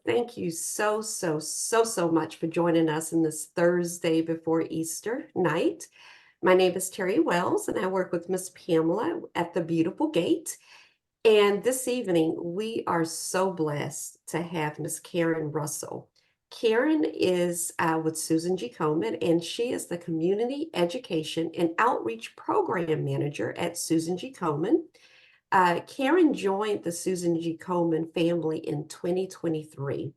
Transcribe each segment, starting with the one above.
Thank you so much for joining us in this Thursday before Easter night. My name is Terry Wells, and I work with Miss Pamela at the Beautiful Gate. And this evening, we are so blessed to have Miss Karen Russell. Karen is with Susan G. Komen, and she is the Community Education and Outreach Program Manager at Susan G. Komen. Karen joined the Susan G. Komen family in 2023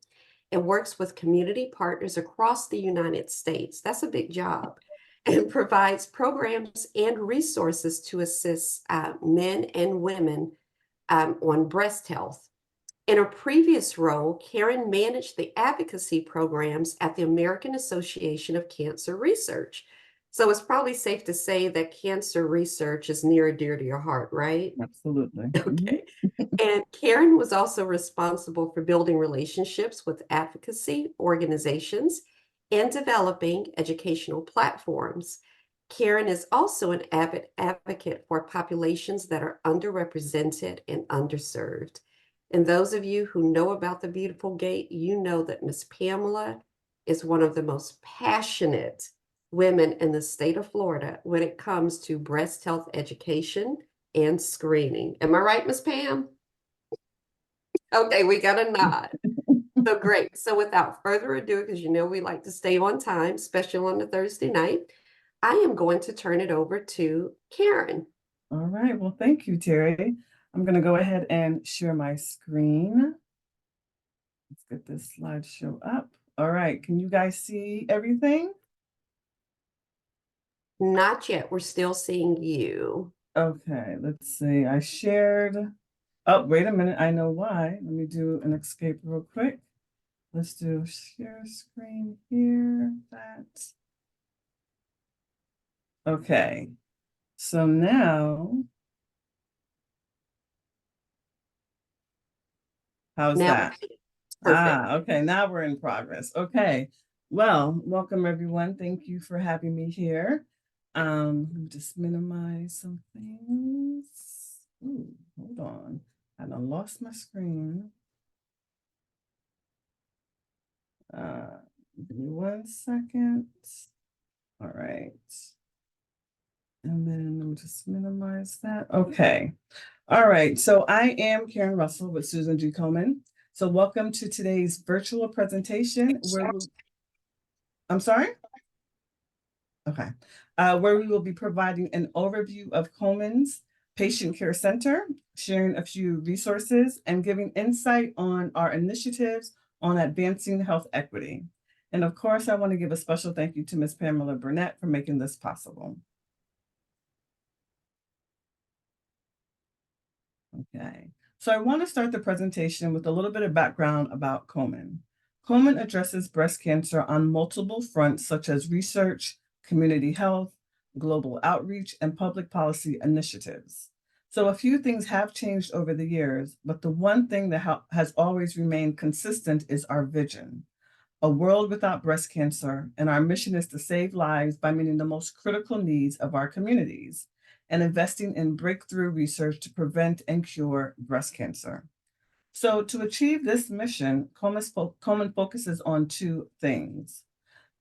and works with community partners across the United States. That's a big job. And provides programs and resources to assist men and women on breast health. In her previous role, Karen managed the advocacy programs at the American Association of Cancer Research. So it's probably safe to say that cancer research is near and dear to your heart, right? Absolutely. Okay. And Karen was also responsible for building relationships with advocacy organizations and developing educational platforms. Karen is also an avid advocate for populations that are underrepresented and underserved. And those of you who know about the Beautiful Gate, you know that Miss Pamela is one of the most passionate women in the state of Florida when it comes to breast health education and screening. Am I right, Miss Pam? Okay, we got a nod. So great. So without further ado, because you know we like to stay on time, especially on a Thursday night, I am going to turn it over to Karen. All right. Well, thank you, Terry. I'm going to go ahead and share my screen. Let's get this slideshow up. All right. Can you guys see everything? Not yet. We're still seeing you. Okay. Let's see. I shared. Oh, wait a minute. I know why. Let me do an escape real quick. Let's do share screen here. That. Okay. So now, how's Now, that? perfect. Okay, now we're in progress. Okay. Well, welcome everyone. Thank you for having me here. Let me just minimize some things. Ooh, hold on. I done lost my screen. Give me 1 second. All right. And then let me just minimize that. Okay. All right. So I am Karen Russell with Susan G. Komen. So welcome to today's virtual presentation I'm sorry? Okay. Where we will be providing an overview of Komen's Patient Care Center, sharing a few resources, and giving insight on our initiatives on advancing health equity. And of course, I want to give a special thank you to Ms. Pamela Burnett for making this possible. Okay. So I want to start the presentation with a little bit of background about Komen. Komen addresses breast cancer on multiple fronts, such as research, community health, global outreach, and public policy initiatives. So a few things have changed over the years, but the one thing that has always remained consistent is our vision: a world without breast cancer, and our mission is to save lives by meeting the most critical needs of our communities and investing in breakthrough research to prevent and cure breast cancer. So to achieve this mission, Komen focuses on two things.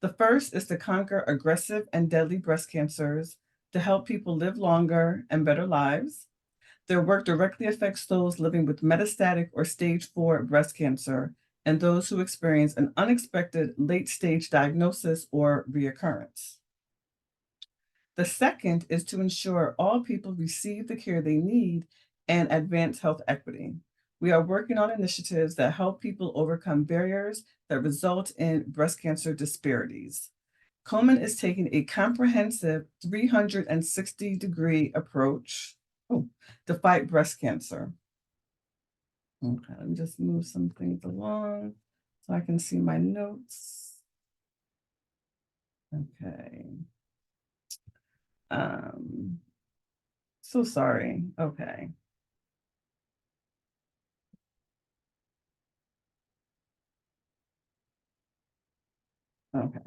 The first is to conquer aggressive and deadly breast cancers to help people live longer and better lives. Their work directly affects those living with metastatic or stage 4 breast cancer and those who experience an unexpected late-stage diagnosis or reoccurrence. The second is to ensure all people receive the care they need and advance health equity. We are working on initiatives that help people overcome barriers that result in breast cancer disparities. Komen is taking a comprehensive 360-degree approach to fight breast cancer. Okay, let me just move some things along so I can see my notes. Okay. So sorry. Okay. Okay.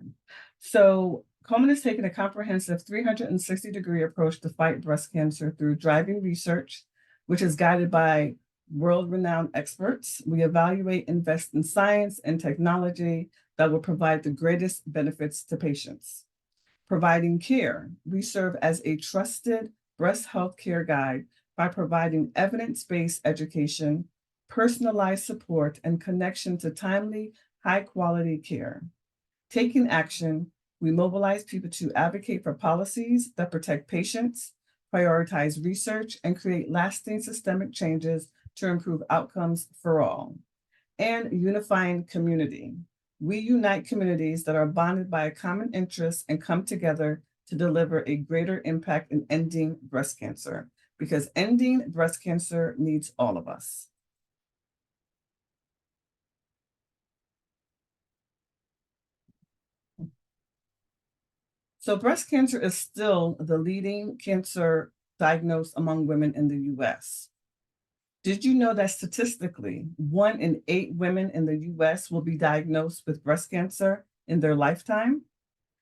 So Komen has taken a comprehensive 360-degree approach to fight breast cancer through driving research, which is guided by world-renowned experts. We evaluate, invest in science and technology that will provide the greatest benefits to patients. Providing care, we serve as a trusted breast health care guide by providing evidence-based education, personalized support, and connection to timely, high-quality care. Taking action, we mobilize people to advocate for policies that protect patients, prioritize research, and create lasting systemic changes to improve outcomes for all. And unifying community. We unite communities that are bonded by a common interest and come together to deliver a greater impact in ending breast cancer, because ending breast cancer needs all of us. So breast cancer is still the leading cancer diagnosed among women in the US. Did you know that statistically, 1 in 8 women in the US will be diagnosed with breast cancer in their lifetime?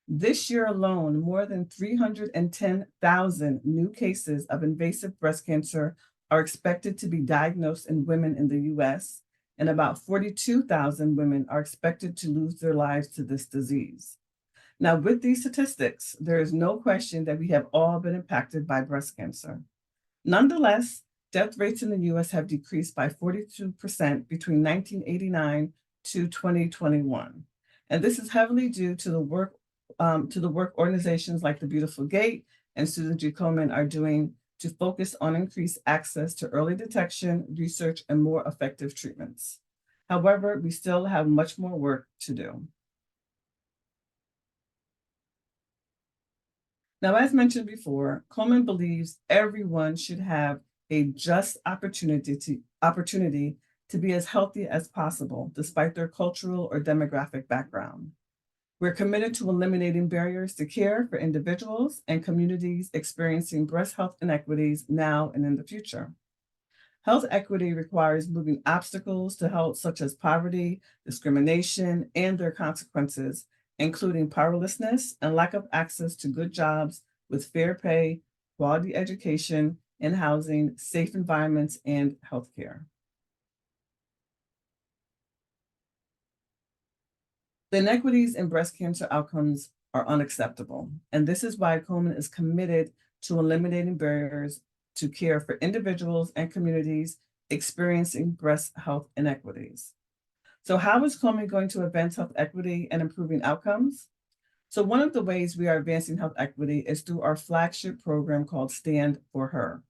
This year alone, more than 310,000 new cases of invasive breast cancer are expected to be diagnosed in women in the US, and about 42,000 women are expected to lose their lives to this disease. Now, with these statistics, there is no question that we have all been impacted by breast cancer. Nonetheless, death rates in the US have decreased by 42% between 1989 to 2021. And this is heavily due to the work organizations like the Beautiful Gate and Susan G. Komen are doing to focus on increased access to early detection, research, and more effective treatments. However, we still have much more work to do. Now, as mentioned before, Komen believes everyone should have a just opportunity to be as healthy as possible, despite their cultural or demographic background. We're committed to eliminating barriers to care for individuals and communities experiencing breast health inequities now and in the future. Health equity requires moving obstacles to health, such as poverty, discrimination, and their consequences, including powerlessness and lack of access to good jobs with fair pay, quality education and housing, safe environments, and healthcare. The inequities in breast cancer outcomes are unacceptable, and this is why Komen is committed to eliminating barriers to care for individuals and communities experiencing breast health inequities. So how is Komen going to advance health equity and improving outcomes? So one of the ways we are advancing health equity is through our flagship program called Stand for Her,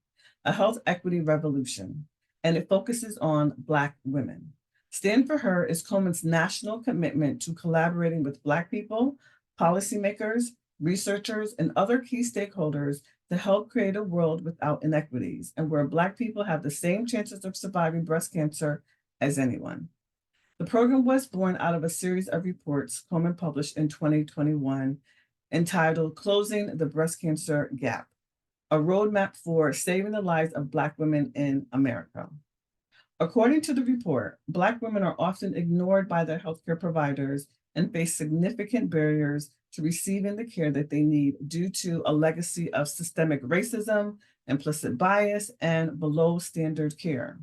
a health equity revolution, and it focuses on Black women. Stand for Her is Komen's national commitment to collaborating with Black people, policymakers, researchers, and other key stakeholders to help create a world without inequities and where Black people have the same chances of surviving breast cancer as anyone. The program was born out of a series of reports Komen published in 2021 entitled Closing the Breast Cancer Gap, a roadmap for saving the lives of Black women in America. According to the report, Black women are often ignored by their healthcare providers and face significant barriers to receiving the care that they need due to a legacy of systemic racism, implicit bias, and below standard care.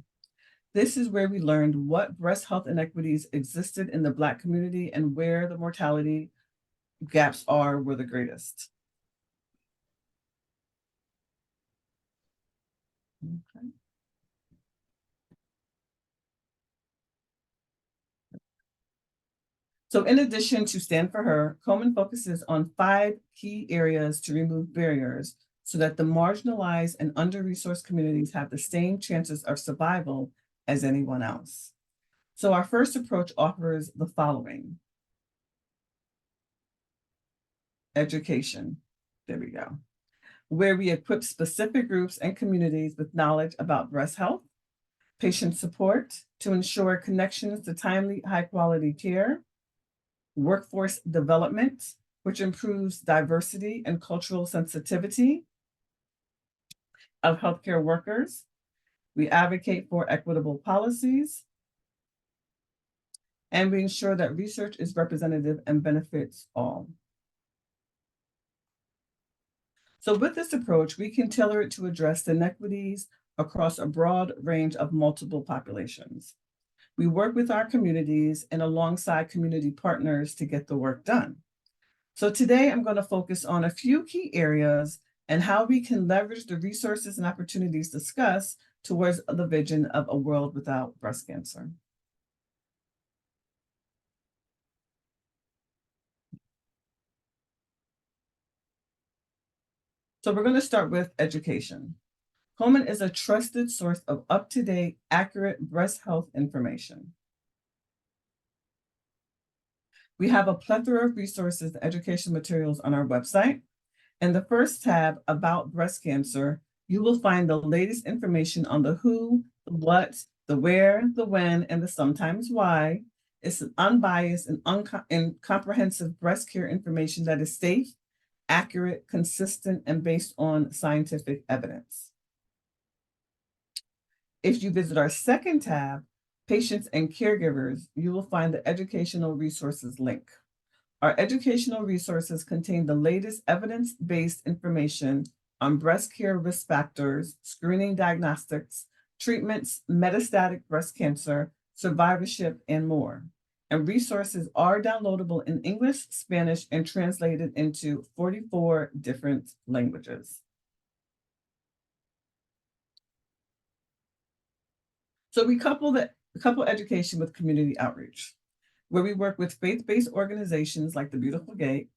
This is where we learned what breast health inequities existed in the Black community and where the mortality gaps were the greatest. Okay. So in addition to Stand for Her, Komen focuses on 5 key areas to remove barriers so that the marginalized and under-resourced communities have the same chances of survival as anyone else. So our first approach offers the following. Education, there we go, where we equip specific groups and communities with knowledge about breast health, patient support to ensure connections to timely, high-quality care, workforce development, which improves diversity and cultural sensitivity of healthcare workers. We advocate for equitable policies, and we ensure that research is representative and benefits all. So with this approach, we can tailor it to address the inequities across a broad range of multiple populations. We work with our communities and alongside community partners to get the work done. So today I'm going to focus on a few key areas and how we can leverage the resources and opportunities discussed towards the vision of a world without breast cancer. So we're going to start with education. Komen is a trusted source of up-to-date, accurate breast health information. We have a plethora of resources and education materials on our website. In the first tab, About Breast Cancer, you will find the latest information on the who, the what, the where, the when, and the sometimes why. It's an unbiased and comprehensive breast care information that is safe, accurate, consistent, and based on scientific evidence. If you visit our second tab, Patients and Caregivers, you will find the Educational Resources link. Our educational resources contain the latest evidence-based information on breast care risk factors, screening diagnostics, treatments, metastatic breast cancer, survivorship, and more. And resources are downloadable in English, Spanish, and translated into 44 different languages. So we couple education with community outreach, where we work with faith-based organizations like Beautiful Gate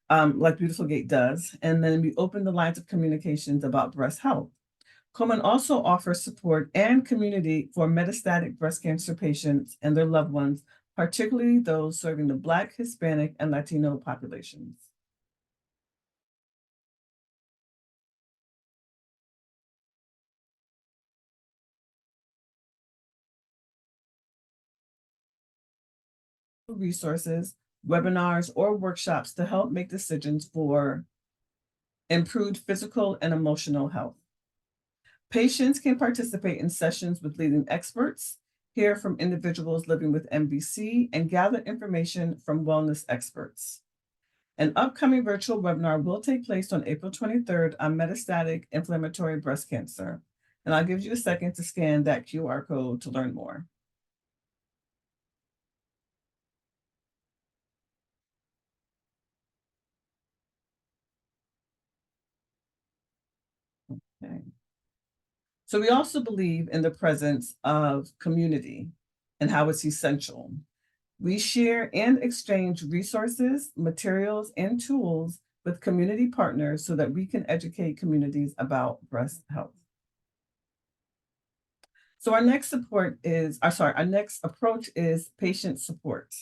does, and then we open the lines of communications about breast health. Komen also offers support and community for metastatic breast cancer patients and their loved ones, particularly those serving the Black, Hispanic, and Latino populations. Resources, webinars, or workshops to help make decisions for improved physical and emotional health. Patients can participate in sessions with leading experts, hear from individuals living with MBC, and gather information from wellness experts. An upcoming virtual webinar will take place on April 23rd on metastatic inflammatory breast cancer. And I'll give you a second to scan that QR code to learn more. Okay. So we also believe in the presence of community and how it's essential. We share and exchange resources, materials, and tools with community partners so that we can educate communities about breast health. So our next approach is patient support.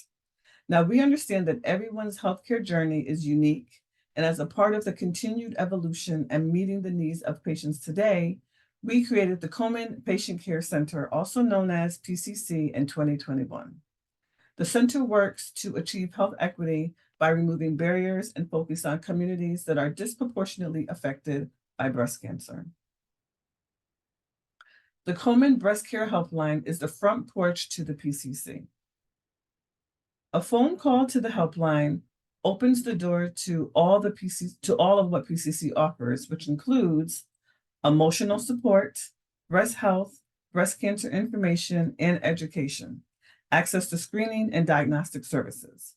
Now we understand that everyone's healthcare journey is unique, and as a part of the continued evolution and meeting the needs of patients today, we created the Komen Patient Care Center, also known as PCC, in 2021. The center works to achieve health equity by removing barriers and focus on communities that are disproportionately affected by breast cancer. The Komen Breast Care Helpline is the front porch to the PCC. A phone call to the helpline opens the door to all of what PCC offers, which includes emotional support, breast health, breast cancer information, and education, access to screening and diagnostic services,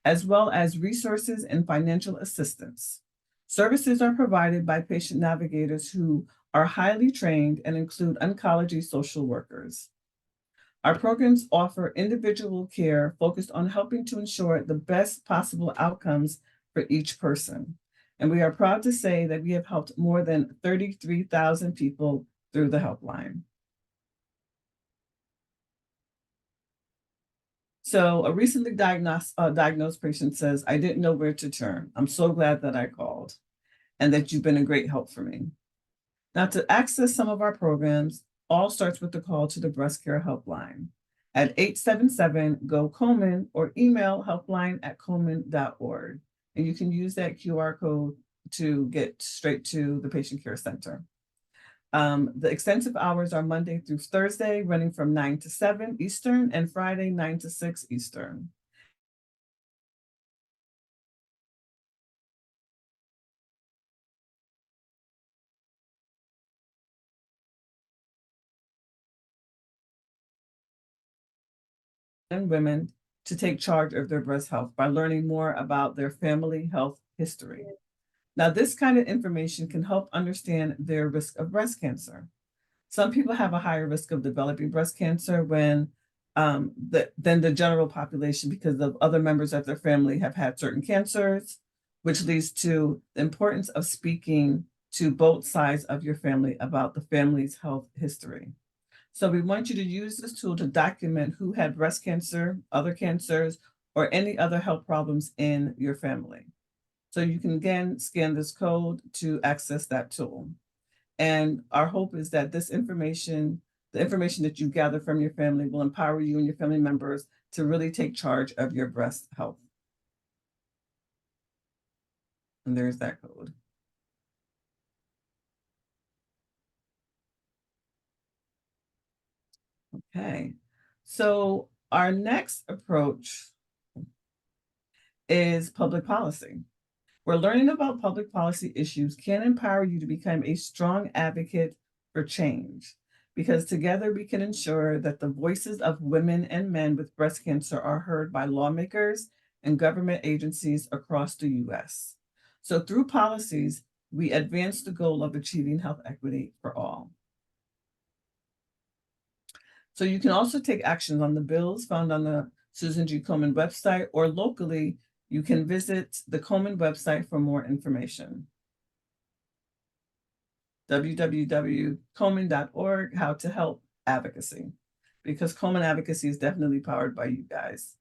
as well as resources and financial assistance. Services are provided by patient navigators who are highly trained and include oncology social workers. Our programs offer individual care focused on helping to ensure the best possible outcomes for each person. And we are proud to say that we have helped more than 33,000 people through the helpline. So a recently diagnosed patient says, "I didn't know where to turn. I'm so glad that I called and that you've been a great help for me." Now, to access some of our programs, all starts with the call to the Breast Care Helpline at 877-GO-KOMEN or email helpline@komen.org. And you can use that QR code to get straight to the Patient Care Center. The extensive hours are Monday through Thursday, running from 9 to 7 Eastern, and Friday, 9 to 6 Eastern. and women to take charge of their breast health by learning more about their family health history. Now, this kind of information can help understand their risk of breast cancer. Some people have a higher risk of developing breast cancer than the general population because of other members of their family have had certain cancers, which leads to the importance of speaking to both sides of your family about the family's health history. So we want you to use this tool to document who had breast cancer, other cancers, or any other health problems in your family. So you can again scan this code to access that tool. And our hope is that this information, the information that you gather from your family, will empower you and your family members to really take charge of your breast health. And there's that code. Okay. So our next approach is public policy. Where learning about public policy issues can empower you to become a strong advocate for change, because together we can ensure that the voices of women and men with breast cancer are heard by lawmakers and government agencies across the US. So through policies, we advance the goal of achieving health equity for all. So you can also take action on the bills found on the Susan G. Komen website, or locally, you can visit the Komen website for more information. www.komen.org, how to help advocacy, because Komen advocacy is definitely powered by you guys.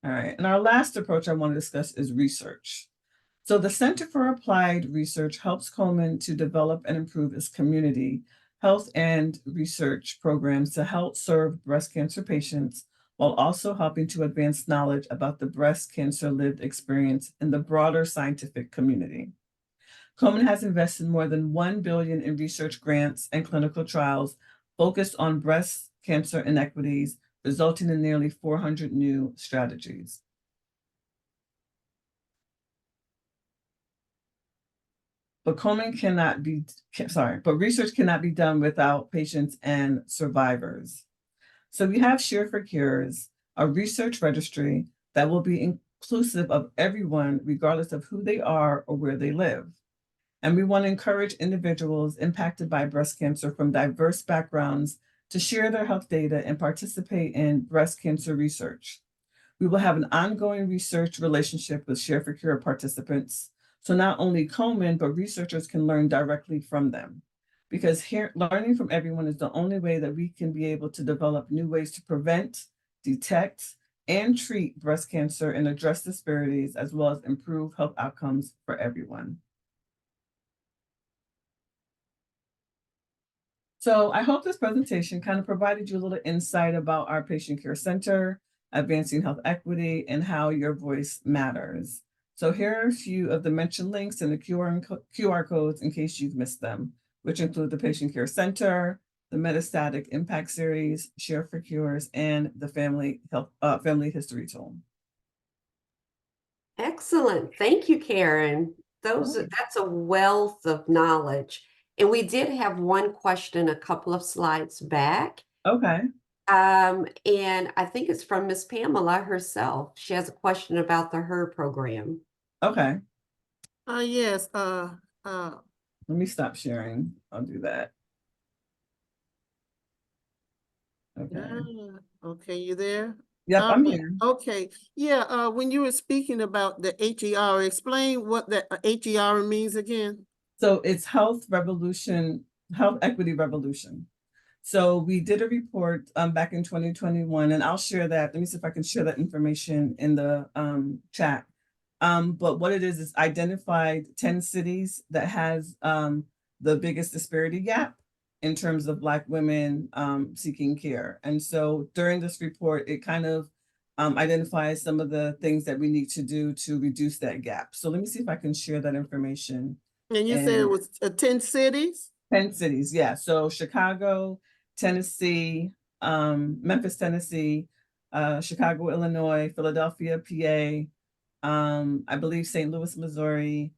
All right, and our last approach I want to discuss is research. So the Center for Applied Research helps Komen to develop and improve its community health and research programs to help serve breast cancer patients, while also helping to advance knowledge about the breast cancer lived experience in the broader scientific community. Komen has invested more than $1 billion in research grants and clinical trials focused on breast cancer inequities, resulting in nearly 400 new strategies. But research cannot be done without patients and survivors. So we have Share for Cures, a research registry that will be inclusive of everyone, regardless of who they are or where they live. And we want to encourage individuals impacted by breast cancer from diverse backgrounds to share their health data and participate in breast cancer research. We will have an ongoing research relationship with Share for Cure participants. So not only Komen, but researchers can learn directly from them. Because learning from everyone is the only way that we can be able to develop new ways to prevent, detect, and treat breast cancer and address disparities, as well as improve health outcomes for everyone. So I hope this presentation kind of provided you a little insight about our patient care center, advancing health equity, and how your voice matters. So here are a few of the mentioned links and the QR codes in case you've missed them, which include the Patient Care Center, the Metastatic Impact Series, Share for Cures, and the Family History Tool. Excellent. Thank you, Karen. That's a wealth of knowledge. And we did have one question a couple of slides back. Okay. And I think it's from Miss Pamela herself. She has a question about the HER program. Okay. Yes. Let me stop sharing. I'll do that. Okay. Okay, you there? Yep, I'm here. Okay. Yeah, when you were speaking about the HER, explain what the HER means again. So it's Health Equity Revolution. So we did a report back in 2021, and I'll share that. Let me see if I can share that information in the chat. But what it is identified 10 cities that has the biggest disparity gap in terms of Black women seeking care. And so during this report, it kind of identifies some of the things that we need to do to reduce that gap. So let me see if I can share that information. And you said it was 10 cities? 10 cities, yeah. So Chicago, Tennessee, Memphis, Tennessee, Chicago, Illinois, Philadelphia, PA, I believe St. Louis, Missouri,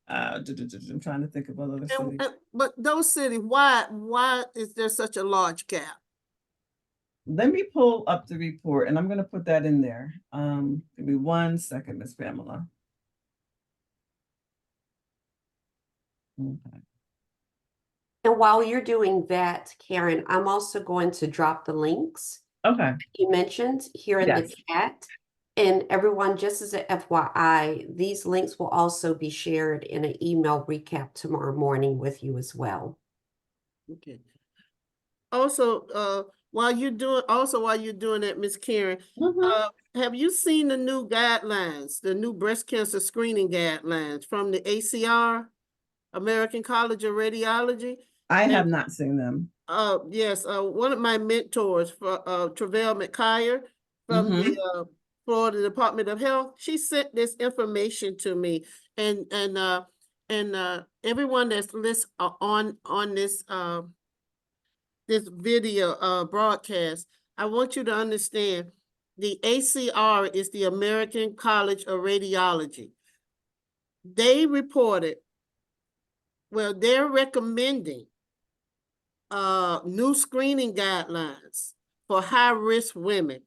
I'm trying to think of other cities. But those cities, why is there such a large gap? Let me pull up the report, and I'm going to put that in there. Give me 1 second, Miss Pamela. Okay. And while you're doing that, Karen, I'm also going to drop the links Okay. you mentioned here in the Yes. chat. And everyone, just as a FYI, these links will also be shared in an email recap tomorrow morning with you as well. Okay. Also, while you're doing that, Miss Karen, have you seen the new guidelines, the new breast cancer screening guidelines from the ACR, American College of Radiology? I have not seen them. Yes, one of my mentors, for Travell McKyer from the Florida Department of Health, she sent this information to me, and everyone that's on this this video broadcast, I want you to understand the ACR is the American College of Radiology. They reported, well, they're recommending new screening guidelines for high-risk women.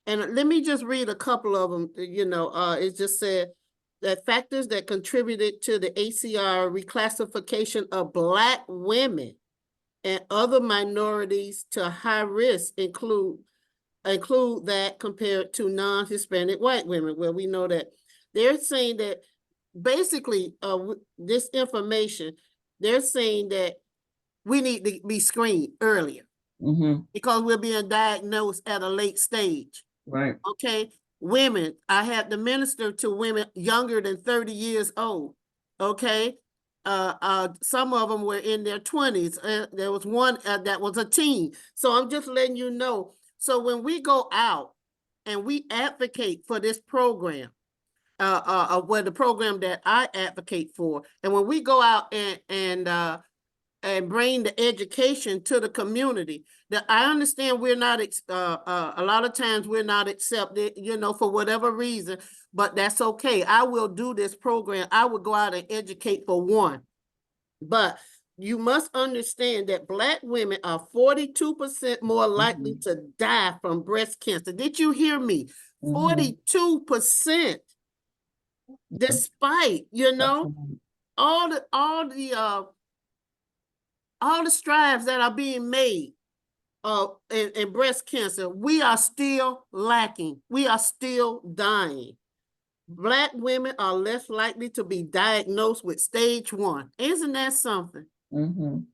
And let me just read a couple of them. It just said that factors that contributed to the ACR reclassification of Black women and other minorities to high risk include that compared to non-Hispanic white women. Well, we know that they're saying that basically this information, they're saying that we need to be screened earlier because we're being diagnosed at a late stage. Right. Okay. Women, I had to minister to women younger than 30 years old. Okay. Some of them were in their 20s. There was one that was a teen. So I'm just letting you know. So when we go out and we advocate for this program, the program that I advocate for, and when we go out and bring the education to the community, that I understand we're not, a lot of times we're not accepted, for whatever reason, but that's okay. I will do this program. I will go out and educate for one. But you must understand that Black women are 42% more likely to die from breast cancer. Did you hear me? 42%. Despite, all the strides that are being made in breast cancer, we are still lacking. We are still dying. Black women are less likely to be diagnosed with stage 1. Isn't that something? And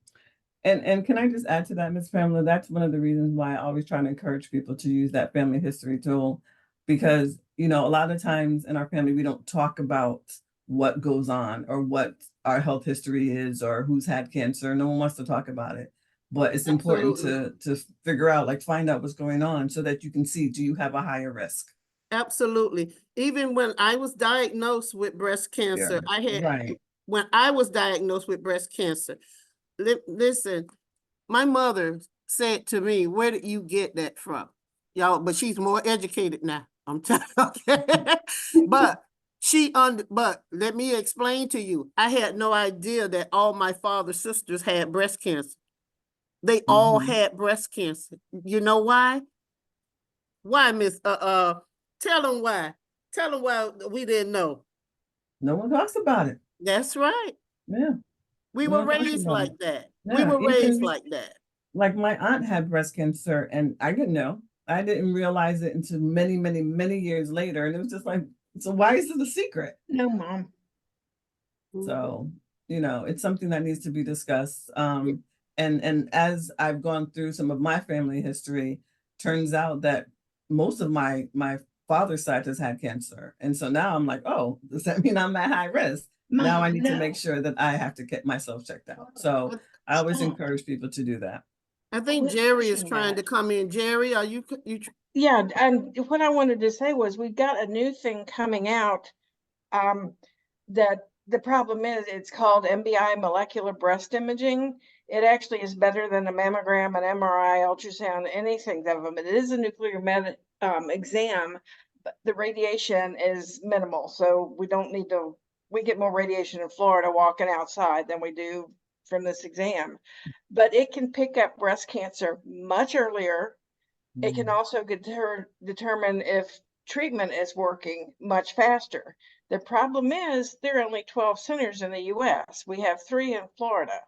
can I just add to that, Ms. Pamela? That's one of the reasons why I always try to encourage people to use that family history tool, because, a lot of times in our family, we don't talk about what goes on or what our health history is or who's had cancer. No one wants to talk about it. But it's important to figure out, find out what's going on so that you can see, do you have a higher risk? Absolutely. Even when I was diagnosed with breast cancer, when I was diagnosed with breast cancer, listen, my mother said to me, "Where did you get that from?" Y'all, but she's more educated now. I'm telling you. But let me explain to you. I had no idea that all my father's sisters had breast cancer. They all had breast cancer. You know why? Why, Miss? Tell them why. Tell them why we didn't know. No one talks about it. That's right. Yeah. We were raised like that. We were raised like that. Like my aunt had breast cancer and I didn't know. I didn't realize it until many, many, many years later. And it was just like, so why is it a secret? No, Mom. So, it's something that needs to be discussed. And as I've gone through some of my family history, turns out that most of my father's side has had cancer. And so now I'm like, oh, does that mean I'm at high risk? Mom, now I need to no. make sure that I have to get myself checked out. So I always encourage people to do that. I think Jerry is trying to come in. Jerry, are you? Yeah, and what I wanted to say was we've got a new thing coming out that the problem is it's called MBI molecular breast imaging. It actually is better than a mammogram, an MRI, ultrasound, anything of them. It is a nuclear exam, but the radiation is minimal, so we don't need to we get more radiation in Florida walking outside than we do from this exam. But it can pick up breast cancer much earlier. It can also determine if treatment is working much faster. The problem is there are only 12 centers in the US. We have 3 in Florida.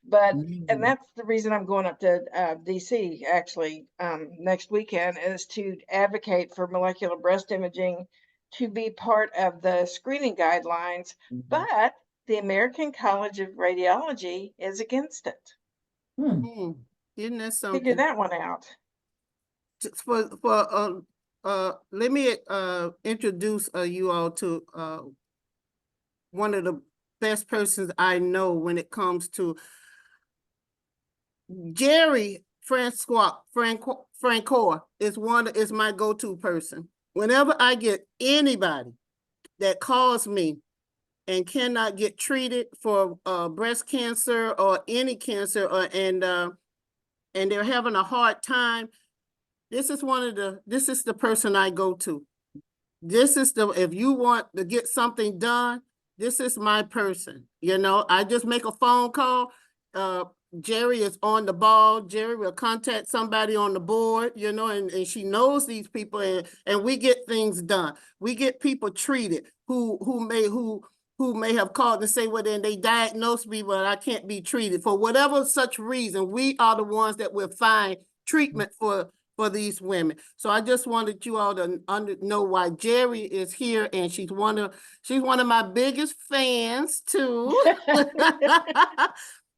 But, and that's the reason I'm going up to DC actually next weekend, is to advocate for molecular breast imaging to be part of the screening guidelines. But the American College of Radiology is against it. Isn't that Figure something? that one out. Just let me introduce you all to one of the best persons I know when it comes to Jerry Francois is my go-to person. Whenever I get anybody that calls me and cannot get treated for breast cancer or any cancer, and they're having a hard time, this is the person I go to. If you want to get something done, this is my person. You know, I just make a phone call. Jerry is on the ball. Jerry will contact somebody on the board, you know, and she knows these people, and we get things done. We get people treated who may have called and say, well, then they diagnosed me, but I can't be treated. For whatever such reason, we are the ones that will find treatment for these women. So I just wanted you all to know why Jerry is here, and she's one of my biggest fans too.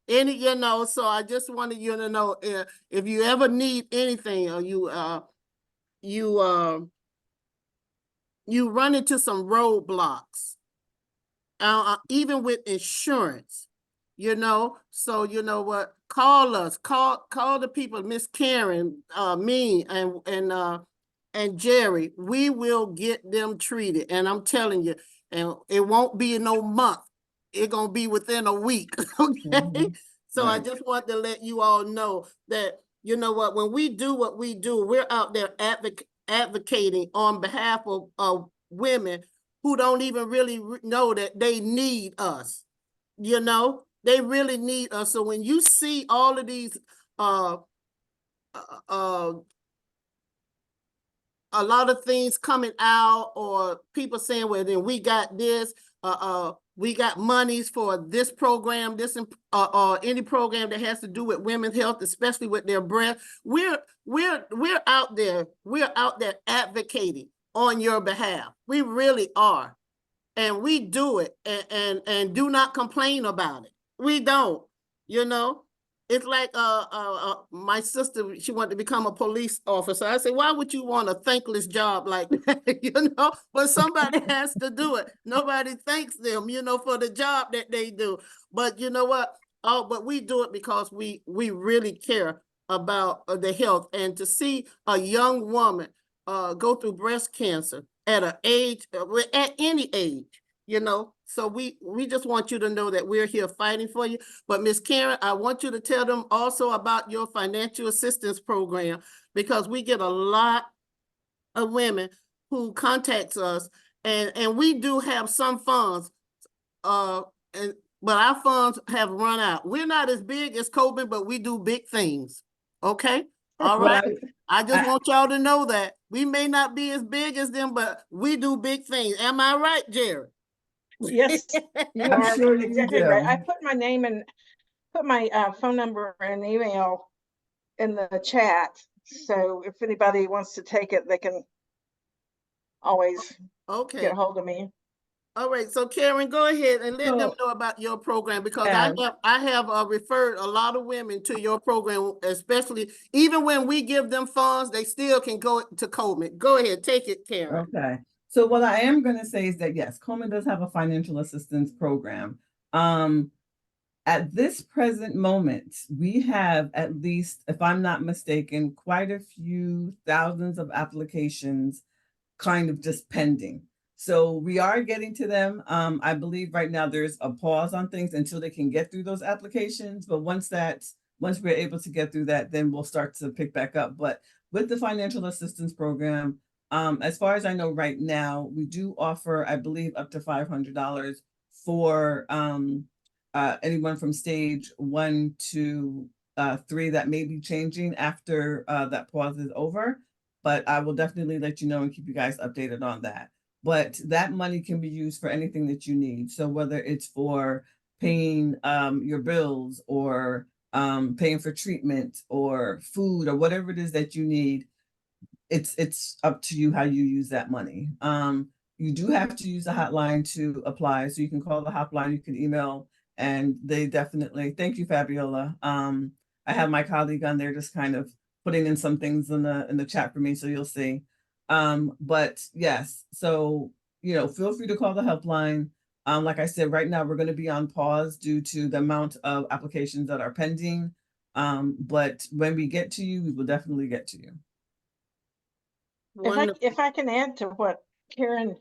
You know, so I just wanted you to know, if you ever need anything, or you run into some roadblocks, even with insurance, you know, so you know what, call us, call the people, Miss Karen, me, and Jerry. We will get them treated, and I'm telling you, and it won't be no month. It's gonna be within a week. Okay. So I just want to let you all know that, you know what, when we do what we do, we're out there advocating on behalf of women who don't even really know that they need us. You know, they really need us. So when you see all of these a lot of things coming out, or people saying, well, then we got this, we got monies for this program, this or any program that has to do with women's health, especially with their breast. We're out there. We're out there advocating on your behalf. We really are. And we do it, and do not complain about it. We don't, you know. It's like my sister, she wanted to become a police officer. I said, why would you want a thankless job like that? You know, but somebody has to do it. Nobody thanks them, you know, for the job that they do. But you know what? But we do it because we really care about the health. And to see a young woman go through breast cancer at an age, at any age, you know. So we just want you to know that we're here fighting for you. But Miss Karen, I want you to tell them also about your financial assistance program, because we get a lot of women who contacts us, and we do have some funds, but our funds have run out. We're not as big as Komen, but we do big things. Okay? All right. I just want y'all to know that we may not be as big as them, but we do big things. Am I right, Jerry? Yes, you I'm are sure you exactly do. right. I put my name and put my phone number and email in the chat. So if anybody wants to take it, they can always get a hold of me. All right, so Karen, go ahead and let them know about your program, because I have referred a lot of women to your program, especially even when we give them funds, they still can go to Komen. Go ahead, take it, Karen. Okay. So what I am going to say is that yes, Komen does have a financial assistance program. At this present moment, we have at least, if I'm not mistaken, quite a few thousands of applications kind of just pending. So we are getting to them. I believe right now there's a pause on things until they can get through those applications. But once we're able to get through that, then we'll start to pick back up. But with the financial assistance program, as far as I know right now, we do offer, I believe, up to $500 for anyone from stage 1 to 3 that may be changing after that pause is over. But I will definitely let you know and keep you guys updated on that. But that money can be used for anything that you need. So whether it's for paying your bills, or paying for treatment or food, or whatever it is that you need, it's up to you how you use that money. You do have to use the hotline to apply. So you can call the hotline, you can email, and they definitely, thank you, Fabiola. I have my colleague on there just kind of putting in some things in the chat for me, so you'll see. But yes, so feel free to call the helpline. Like I said, right now we're going to be on pause due to the amount of applications that are pending. But when we get to you, we will definitely get to you. If I can add to what Karen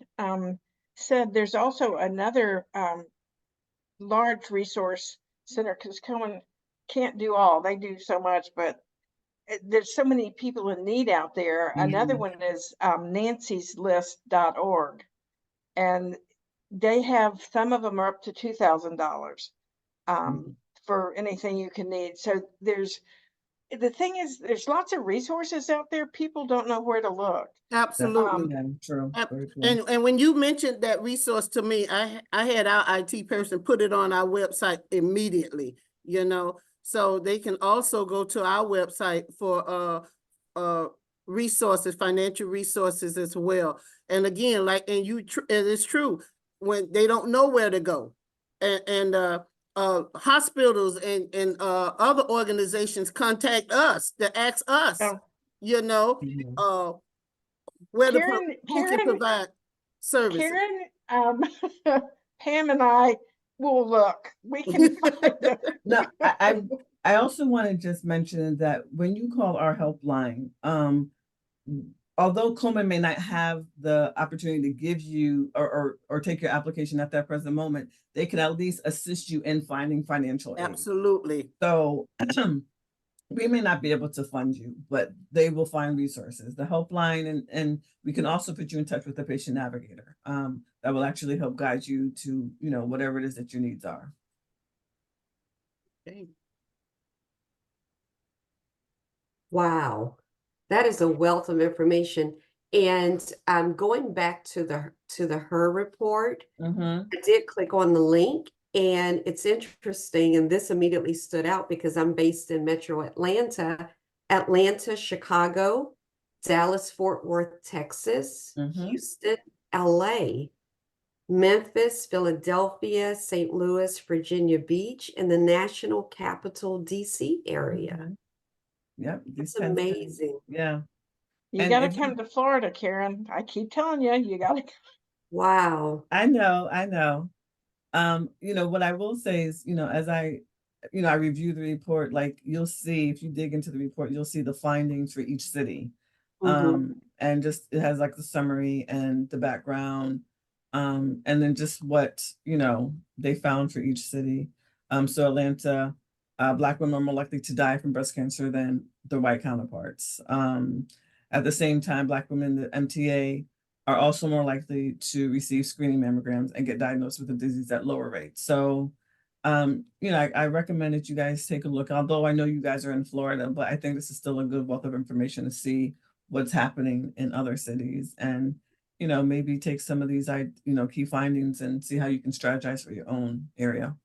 said, there's also another large resource center, because Komen can't do all. They do so much, but there's so many people in need out there. Another one is nancyslist.org, and they have, some of them are up to $2,000 for anything you can need. So the thing is, there's lots of resources out there. People don't know where to look. Absolutely. True. And when you mentioned that resource to me, I had our IT person put it on our website immediately, so they can also go to our website for resources, financial resources as well. And again, it's true, when they don't know where to go, and hospitals and other organizations contact us to ask us, where who can provide services. Karen, Pam and I will look. We can find them. No, I also want to just mention that when you call our helpline, although Komen may not have the opportunity to give you or take your application at that present moment, they can at least assist you in finding financial aid. Absolutely. So we may not be able to fund you, but they will find resources, the helpline, and we can also put you in touch with the patient navigator that will actually help guide you to, whatever it is that your needs are. Okay. Wow, that is a wealth of information. And going back to the HER report, I did click on the link, and it's interesting. And this immediately stood out because I'm based in Metro Atlanta, Chicago, Dallas, Fort Worth, Texas, Houston, LA, Memphis, Philadelphia, St. Louis, Virginia Beach, and the National Capital DC area. Yep. It's amazing. Yeah. You got to come to Florida, Karen. I keep telling you, you got to. Wow. I know. What I will say is, as I review the report, like you'll see, if you dig into the report, you'll see the findings for each city. And just, it has like the summary and the background, and then just what, they found for each city. So Atlanta, Black women are more likely to die from breast cancer than their white counterparts. At the same time, Black women, the MTA, are also more likely to receive screening mammograms and get diagnosed with the disease at lower rates. So, I recommend that you guys take a look, although I know you guys are in Florida, but I think this is still a good wealth of information to see what's happening in other cities, and, maybe take some of these, key findings and see how you can strategize for your own area.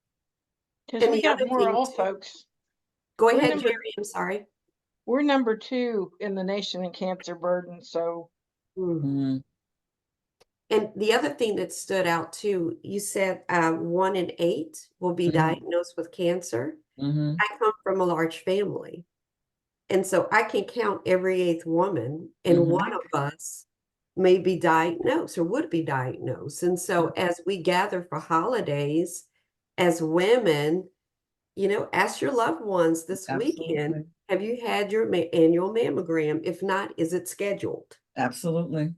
Because we got more old folks. Go ahead, Jerry. I'm sorry. We're number 2 in the nation in cancer burden. So. And the other thing that stood out too, you said 1 in 8 will be diagnosed with cancer. I come from a large family, and so I can count every 8th woman, and one of us may be diagnosed or would be diagnosed. And so as we gather for holidays as women, ask your loved ones this weekend, have you had your annual mammogram? If not, is it scheduled? Absolutely.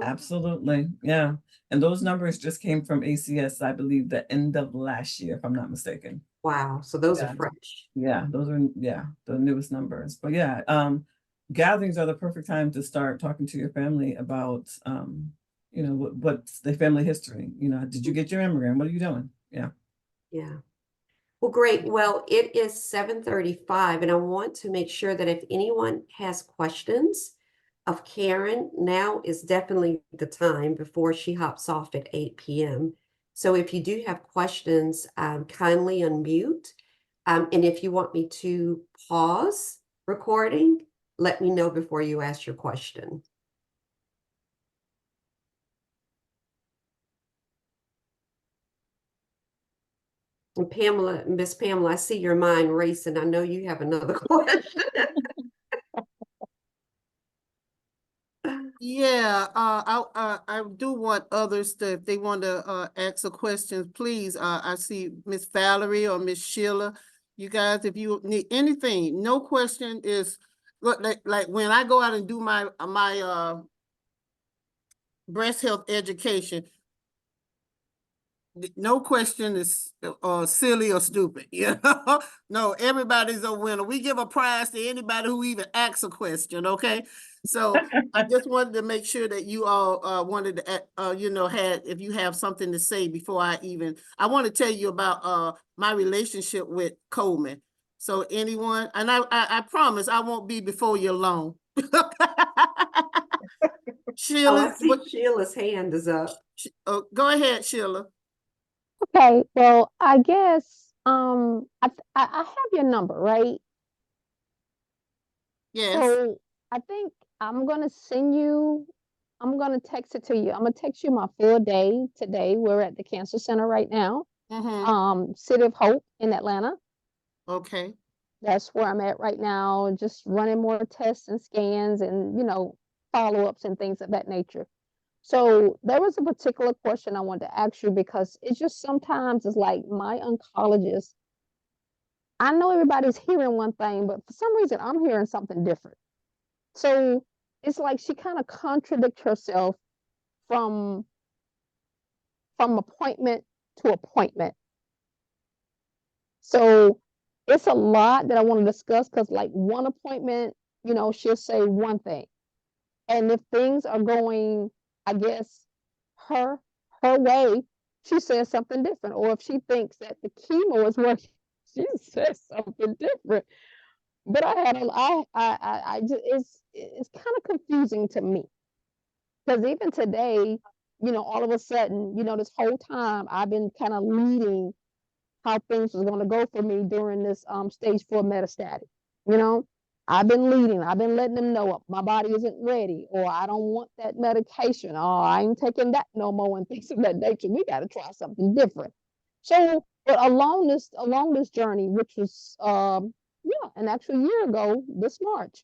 Absolutely. Yeah. And those numbers just came from ACS, I believe, the end of last year, if I'm not mistaken. Wow. So those are fresh. Yeah, those are, the newest numbers. But yeah, gatherings are the perfect time to start talking to your family about, you know, what's their family history? You know, did you get your mammogram? What are you doing? Yeah. Yeah. Well, great. Well, it is 7:35, and I want to make sure that if anyone has questions of Karen, now is definitely the time before she hops off at 8 p.m. So if you do have questions, kindly unmute. And if you want me to pause recording, let me know before you ask your question. And Pamela, Miss Pamela, I see your mind racing. I know you have another question. Yeah, I do want others to, if they want to ask a question, please. I see Miss Valerie or Miss Sheila. You guys, if you need anything, no question is like when I go out and do my breast health education, no question is silly or stupid, you know? No, everybody's a winner. We give a prize to anybody who even asks a question, okay? So I just wanted to make sure that you all wanted to, you know, if you have something to say before I want to tell you about my relationship with Komen. So anyone, and I promise I won't be before you long. Sheila, I see Sheila's hand is up. go ahead, Sheila. Okay, well, I guess I have your number, right? Yes. So I think I'm gonna text it to you. I'm gonna text you my full day today. We're at the cancer center right now. City of Hope in Atlanta. Okay. That's where I'm at right now, just running more tests and scans and, you know, follow-ups and things of that nature. So there was a particular question I wanted to ask you because it's just sometimes it's like my oncologist, I know everybody's hearing one thing, but for some reason I'm hearing something different. So it's like she kind of contradicts herself from appointment to appointment. So it's a lot that I want to discuss because like one appointment, you know, she'll say one thing. And if things are going, I guess, her way, she says something different. Or if she thinks that the chemo is working, she says something different. But I just, it's kind of confusing to me. Because even today, you know, all of a sudden, you know, this whole time I've been kind of leading how things was going to go for me during this stage 4 metastatic. You know, I've been leading, I've been letting them know my body isn't ready, or I don't want that medication, or I ain't taking that no more, and things of that nature. We got to try something different. So, but along this journey, which was yeah, an actual year ago this March,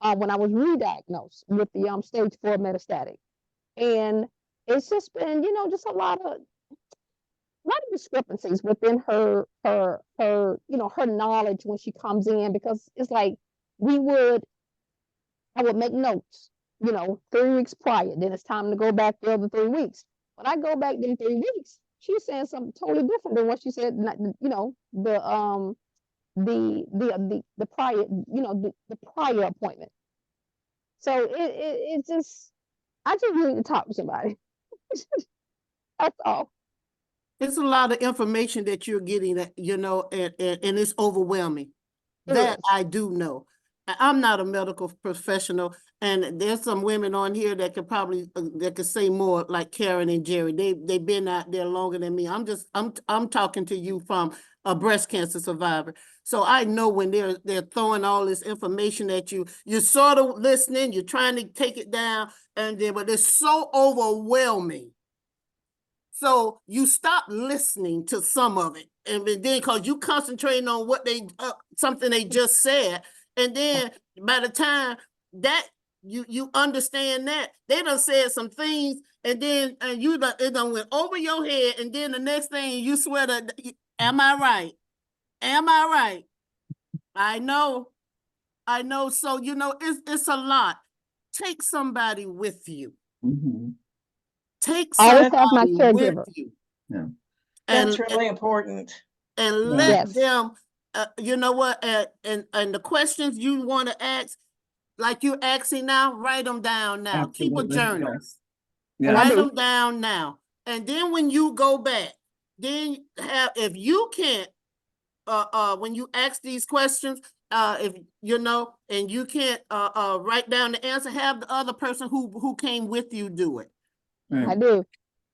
when I was re-diagnosed with the stage 4 metastatic, and it's just been, you know, just a lot of discrepancies within her you know, her knowledge when she comes in, because it's like I would make notes, you know, 3 weeks prior, then it's time to go back the other 3 weeks. When I go back in 3 weeks, she's saying something totally different than what she said, you know, the prior, you know, the prior appointment. So it just, I just need to talk to somebody. That's all. It's a lot of information that you're getting, you know, and it's overwhelming. That I do know. I'm not a medical professional, and there's some women on here that could probably that could say more, like Karen and Jerry. They've been out there longer than me. I'm talking to you from a breast cancer survivor. So I know when they're throwing all this information at you, you're sort of listening, you're trying to take it down, but it's so overwhelming. So you stop listening to some of it, and then because you concentrating on what something they just said, and then by the time that you understand that, they done said some things, and then it done went over your head, and then the next thing you swear that, am I right? Am I right? I know. So you know it's a lot. Take somebody with you. Take Always have my somebody with caregiver. you. Yeah. That's really important. And let them, you know what, and the questions you want to ask, like you're asking now, write them down now. Absolutely. Keep a journal. Yes. Yeah. Write do. them down now. And then when you go back, then if you can't, when you ask these questions, if you know, and you can't write down the answer, have the other person who came with you do it. I do.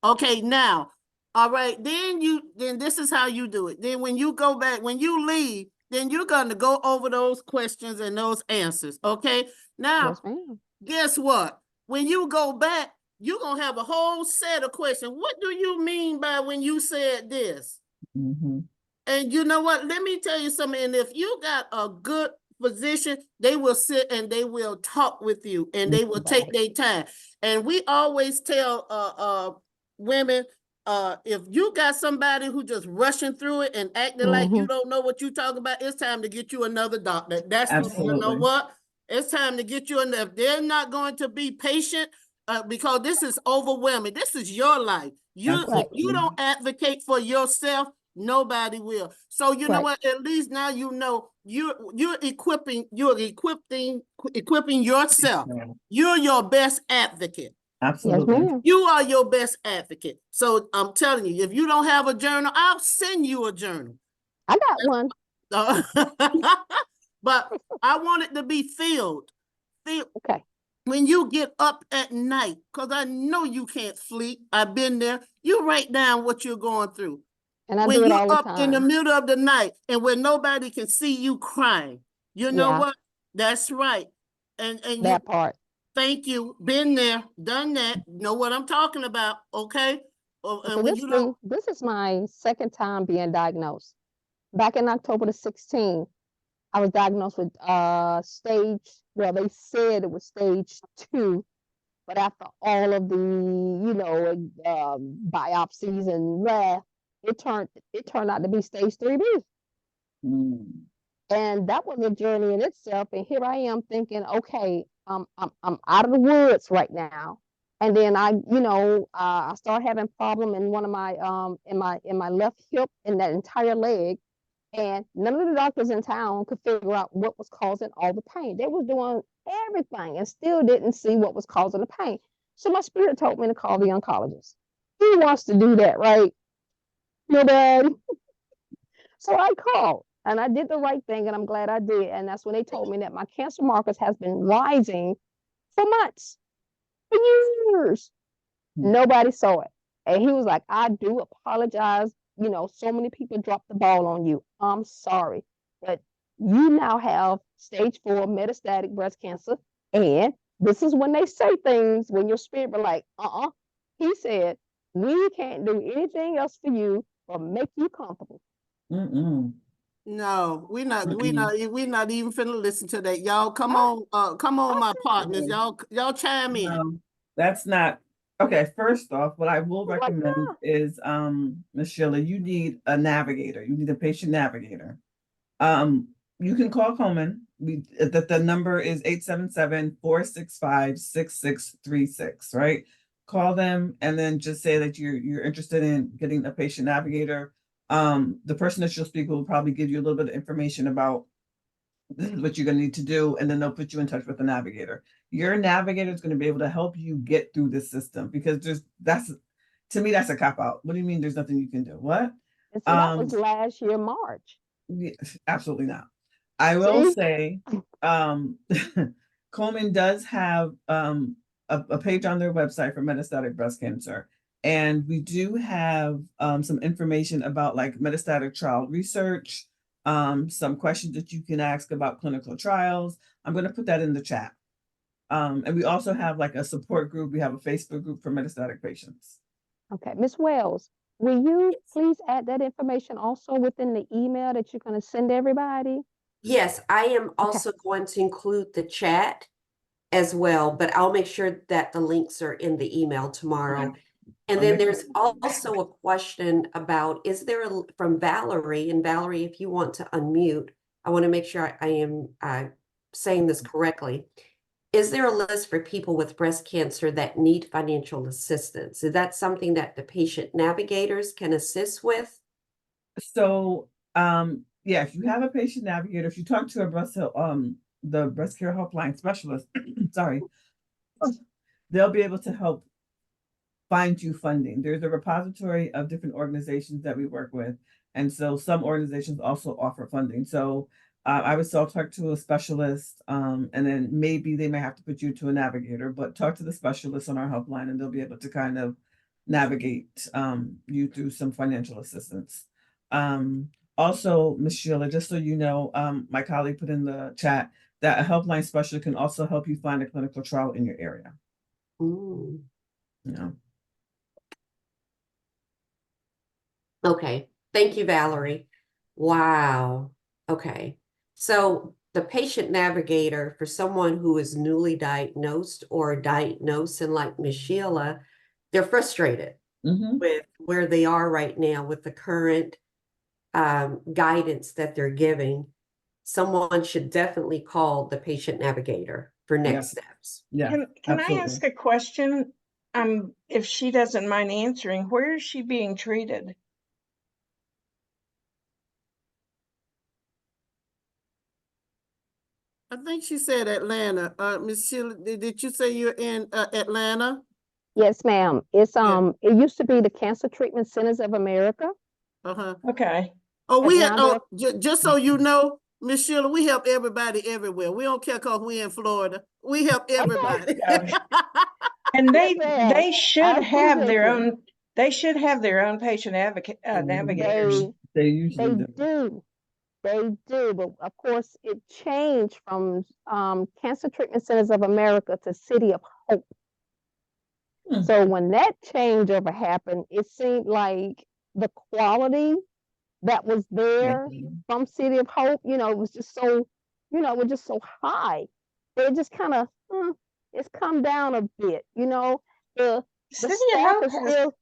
Okay, now, all right, then this is how you do it. Then when you go back, when you leave, then you're gonna go over those questions and those answers. Okay, now, Yes, ma'am. guess what? When you go back, you're gonna have a whole set of questions. What do you mean by when you said this? Mm-hmm. And you know what? Let me tell you something. And if you got a good physician, they will sit and they will talk with you and they will take their time. And we always tell women, if you got somebody who just rushing through it and acting like you don't know what you talking about, it's time to get you another doctor. That's you know Absolutely. what? It's time to get you another. If they're not going to be patient, because this is overwhelming. This is your life. If you Absolutely. don't advocate for yourself, nobody will. So you know Right. what? At least now you know you're equipping yourself. Yeah. You're your best advocate. Yes, Absolutely. ma'am. You are your best advocate. So I'm telling you, if you don't have a journal, I'll send you a journal. I got one. But I want it to be filled. Okay. When you get up at night, because I know you can't sleep. I've been there. You write down what you're going through. And I When do it you're all the up in the time. middle of the night and when nobody can see you crying, you know Yeah. what? That's right. And you That part. thank you. Been there, done that. Know what I'm talking about, okay? Okay, And when you don't, this is my second time being diagnosed. Back in October the 16th, I was diagnosed with they said it was stage 2, but after all of the, biopsies and it turned out to be stage 3B. Mm. And that was a journey in itself. And here I am thinking, okay, I'm out of the woods right now. And then I start having problem in one of my in my left hip and that entire leg. And none of the doctors in town could figure out what was causing all the pain. They was doing everything and still didn't see what was causing the pain. So my spirit told me to call the oncologist. Who wants to do that, right? Nobody. So I called and I did the right thing, and I'm glad I did. And that's when they told me that my cancer markers has been rising for months, for years. Nobody saw it. And he was like, I do apologize. So many people dropped the ball on you. I'm sorry. But you now have stage 4 metastatic breast cancer. And this is when they say things when your spirit be like, He said, we can't do anything else for you but make you comfortable. Mm-mm. no, we're not Mm-mm. even finna listen to that. Y'all come on, my partners. Y'all chime in. No, that's not okay. First off, what I will Like, recommend is Miss Sheila, you need a navigator. You need a patient navigator. You can call Komen. The number is 877-465-6636, right? Call them and then just say that you're interested in getting a patient navigator. The person that you'll speak will probably give you a little bit of information about this is what you're going to need to do, and then they'll put you in touch with a navigator. Your navigator is going to be able to help you get through this system, because to me, that's a cop out. What do you mean there's nothing you can do? What? and so that was last year, March. Absolutely not. I will See? say, Komen does have a page on their website for metastatic breast cancer. And we do have some information about like metastatic trial research, some questions that you can ask about clinical trials. I'm going to put that in the chat. And we also have like a support group. We have a Facebook group for metastatic patients. Okay, Ms. Wells, will you please add that information also within the email that you're going to send everybody? Yes, I am also going to include the chat as well, but I'll make sure that the links are in the email tomorrow. Okay. And I'll then make there's sure. also a question about, from Valerie, and Valerie, if you want to unmute, I want to make sure I am saying this correctly. Is there a list for people with breast cancer that need financial assistance? Is that something that the patient navigators can assist with? So, yeah, if you have a patient navigator, if you talk to the breast care helpline specialist, sorry, they'll be able to help find you funding. There's a repository of different organizations that we work with. And so some organizations also offer funding. So I would still talk to a specialist, and then maybe they may have to put you to a navigator, but talk to the specialist on our helpline and they'll be able to kind of navigate you through some financial assistance. Also, Ms. Sheila, just so you know, my colleague put in the chat that a helpline specialist can also help you find a clinical trial in your area. Mm. Yeah. Okay, thank you, Valerie. Wow. Okay, so the patient navigator for someone who is newly diagnosed or diagnosed, and like Ms. Sheila, they're frustrated Mm-hmm. with where they are right now with the current guidance that they're giving. Someone should definitely call the patient navigator for next steps. Yeah. Can I absolutely. ask a question? If she doesn't mind answering, where is she being treated? I think she said Atlanta. Ms. Sheila, did you say you're in Atlanta? Yes, ma'am. It's Yeah. it used to be the Cancer Treatment Centers of America. Uh-huh. Okay. Oh, And now just so you know, Miss Sheila, we help everybody everywhere. We don't care because we in Florida. We help everybody. And Yes, ma'am. they should I have appreciate their you. own, they should have their own patient advocate, navigators. They usually They do. They do, but of course it changed from Cancer Treatment Centers of America to City of Hope. Hmm. So when that changeover happened, it seemed like the quality that was there from City of Hope, it was just so, it was just so high. It just kind of, it's come down a bit, the City of staff Hope is has, still,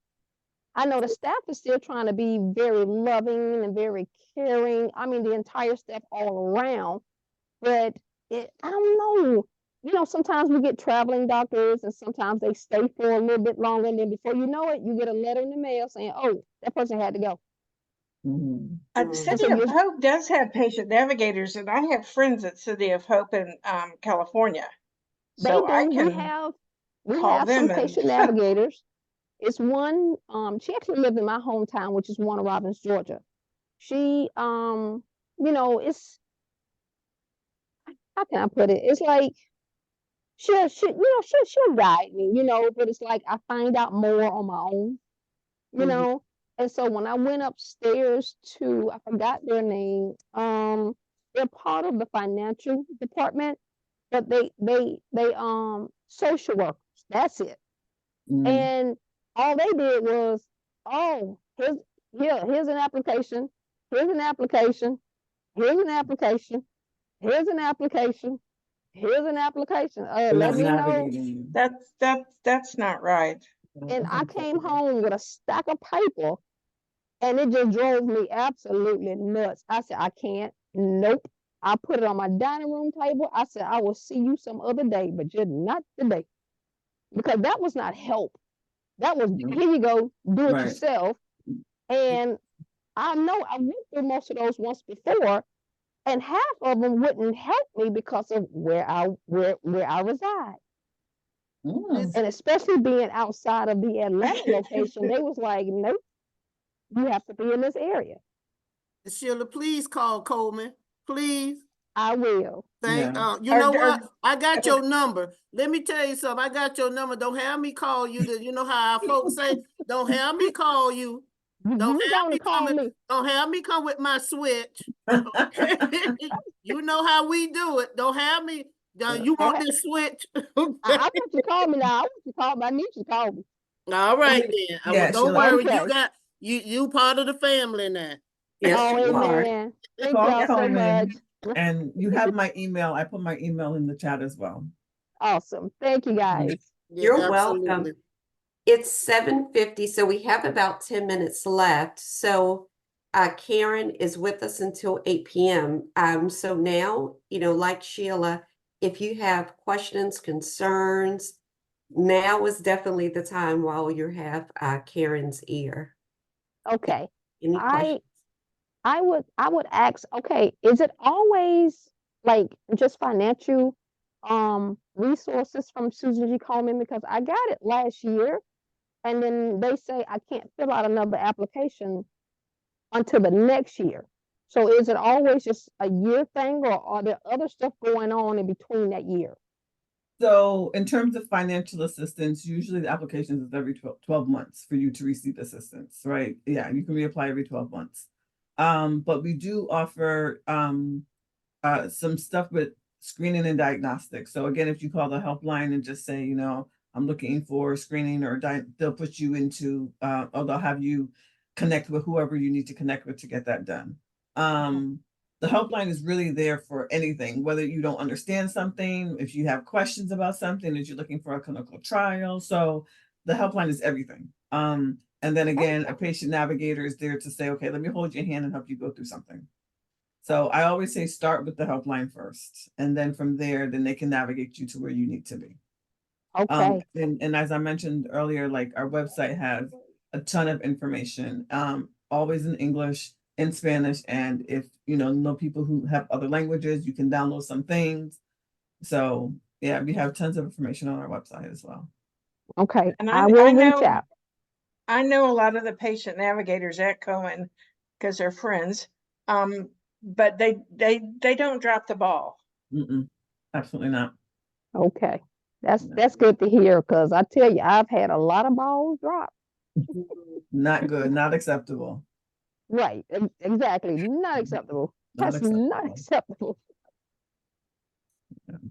I know the staff is still trying to be very loving and very caring. I mean, the entire staff all around, but I don't know. Sometimes we get traveling doctors and sometimes they stay for a little bit longer. And then before you know it, you get a letter in the mail saying, oh, that person had to go. Mhm. And City so of Hope does have patient navigators, and I have friends at City of Hope in California. they So I do. can We call have some them and patient navigators. It's one, she actually lives in my hometown, which is Warner Robins, Georgia. She, it's, how can I put it? It's like, she'll guide me, but it's like I find out more on my own, Mhm. And so when I went upstairs to, I forgot their name, they're part of the financial department, but they social workers. That's it. Mhm. And all they did was, oh, here's an application, here's an application, here's an application, here's an application, here's an application. They're Let not me know. navigating you. that's not right. And I came home with a stack of paper and it just drove me absolutely nuts. I said, I can't. Nope. I put it on my dining room table. I said, I will see you some other day, but just not today. Because that was not help. That was, Mhm. here you go, do it Right. yourself. And I know I went through most of those once before, and half of them wouldn't help me because of where I reside. Mm. And especially being outside of the Atlanta location, they was like, nope, you have to be in this area. Sheila, please call Komen. Please. I will. You know what? I got your number. Let me tell you something. I got your number. Don't have me call you. You know how our folks say, don't have me call you. Don't have me don't have me come with my switch. You know how we do it. Don't have me. You want this switch? I want you to call me now. I want you to call me. I need you to call me. All right then. Yeah, Don't Sheila. worry. Okay. You part of the family now. Yes, Oh, you are. amen. Thank Call y'all so Komen, much. and you have my email. I put my email in the chat as well. Awesome. Thank you, guys. Yeah, You're absolutely. welcome. It's 7:50, so we have about 10 minutes left. So Karen is with us until 8 p.m. So now, like Sheila, if you have questions, concerns, now is definitely the time while you have Karen's ear. Okay. Any questions? I would ask, okay, is it always like just financial resources from Susan G. Komen? Because I got it last year and then they say I can't fill out another application until the next year. So is it always just a year thing, or are there other stuff going on in between that year? So in terms of financial assistance, usually the application is every 12 months for you to receive assistance, right? Yeah, you can reapply every 12 months. But we do offer some stuff with screening and diagnostics. So again, if you call the helpline and just say, you know, I'm looking for screening, or they'll put you into, or they'll have you connect with whoever you need to connect with to get that done. The helpline is really there for anything, whether you don't understand something, if you have questions about something, if you're looking for a clinical trial. So the helpline is everything. And then again, a patient navigator is there to say, okay, let me hold your hand and help you go through something. So I always say start with the helpline first, and then from there, then they can navigate you to where you need to be. Okay. And as I mentioned earlier, like our website has a ton of information, always in English, in Spanish, and if you know people who have other languages, you can download some things. So yeah, we have tons of information on our website as well. Okay. And I will reach know, out. I know a lot of the patient navigators at Komen because they're friends. But they don't drop the ball. Absolutely not. Okay. No. That's good to hear, because I tell you, I've had a lot of balls drop. Not good, not acceptable. Right. Exactly. Not acceptable. Not That's not acceptable. acceptable.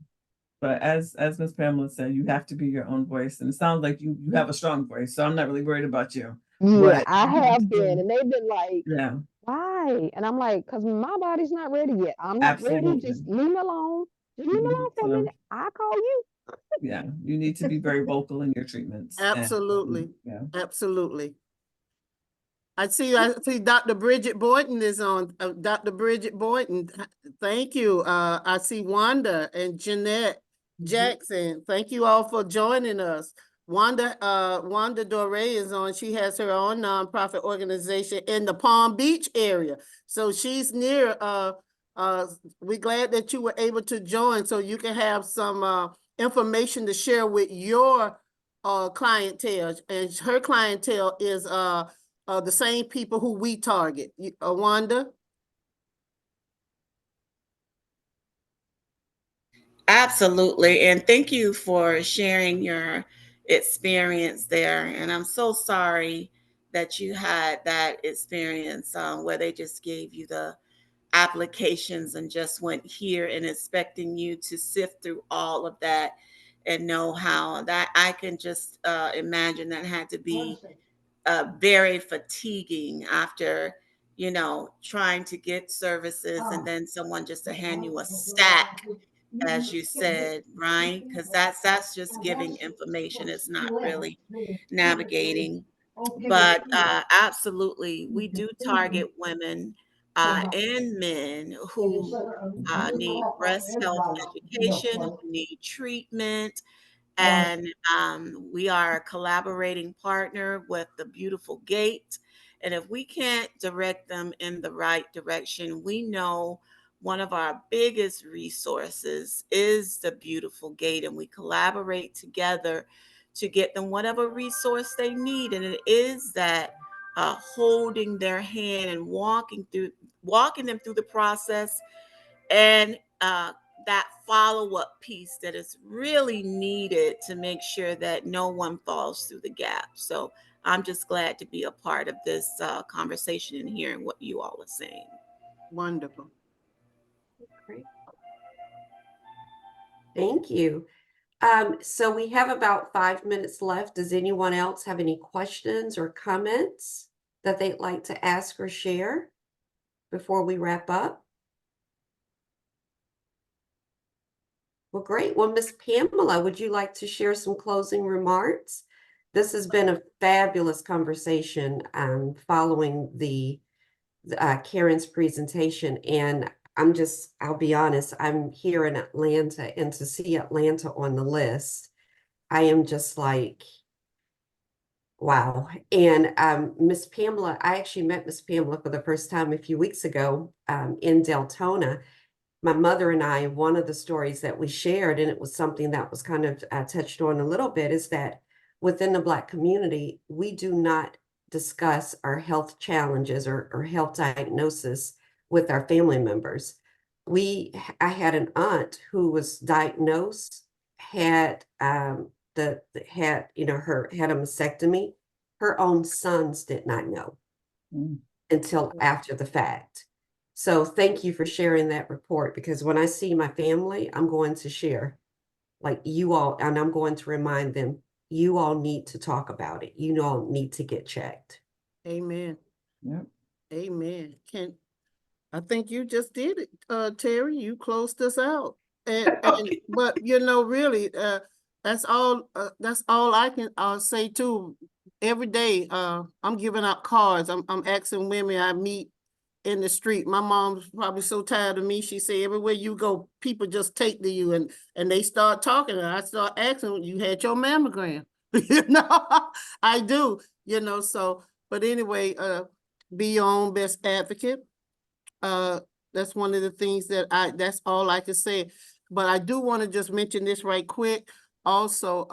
But as Ms. Pamela said, you have to be your own voice, and it sounds like you have a strong voice, so I'm not really worried about you. Yeah, But I have been, and they've been like, yeah, why? And I'm like, because my body's not ready yet. I'm not ready. absolutely. Just leave me alone. Just leave me alone for a minute. I'll call you. Yeah, you need to be very vocal in your treatments. Absolutely. Yeah. Absolutely. I see Dr. Bridget Boynton is on. Dr. Bridget Boynton, thank you. I see Wanda and Jeanette Jackson. Thank you all for joining us. Wanda Dore is on. She has her own nonprofit organization in the Palm Beach area. So she's near. We're glad that you were able to join so you can have some information to share with your clientele. And her clientele is the same people who we target. Wanda? Absolutely. And thank you for sharing your experience there. And I'm so sorry that you had that experience where they just gave you the applications and just went here and expecting you to sift through all of that and know how that. I can just imagine that had to be very fatiguing after, trying to get services and then someone just to hand you a stack, as you said, right? Because that's just giving information. It's not really navigating. But absolutely, we do target women and men who need breast health education, who need treatment, and we are a collaborating partner with the Beautiful Gate. And if we can't direct them in the right direction, we know one of our biggest resources is the Beautiful Gate, and we collaborate together to get them whatever resource they need. And it is that holding their hand and walking them through the process, and that follow-up piece that is really needed to make sure that no one falls through the gap. So I'm just glad to be a part of this conversation and hearing what you all are saying. Wonderful. Great. Thank you. So we have about 5 minutes left. Does anyone else have any questions or comments that they'd like to ask or share before we wrap up? Well, great. Well, Miss Pamela, would you like to share some closing remarks? This has been a fabulous conversation following the Karen's presentation, and I'll be honest, I'm here in Atlanta, and to see Atlanta on the list, I am just like, wow. And Miss Pamela, I actually met Miss Pamela for the first time a few weeks ago in Deltona. My mother and I, one of the stories that we shared, and it was something that was kind of touched on a little bit, is that within the Black community, we do not discuss our health challenges or health diagnosis with our family members. I had an aunt who was diagnosed, had had a mastectomy. Her own sons did not know Mm. until after the fact. So thank you for sharing that report, because when I see my family, I'm going to share, like, you all, and I'm going to remind them, you all need to talk about it. You all need to get checked. Amen. Yep. Amen. I think you just did it, Terry. You closed us out. And Okay. but you know, really, that's all I can say too. Every day, I'm giving out cards. I'm asking women I meet in the street. My mom's probably so tired of me. She said, everywhere you go, people just take to you, and they start talking, and I start asking, you had your mammogram? You know, I do, you know, so, but anyway, be your own best advocate. That's one of the things that's all I can say. But I do want to just mention this right quick. Also,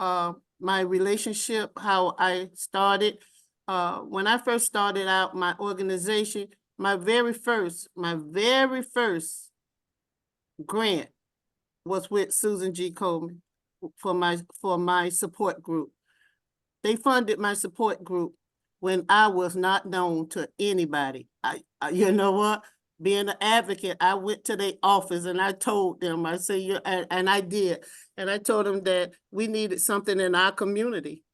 my relationship, how I started. When I first started out my organization, my very first grant was with Susan G. Komen for my support group. They funded my support group when I was not known to anybody. You know what? Being an advocate, I went to their office and I told them, I said, and I did. And I told them that we needed something in our community.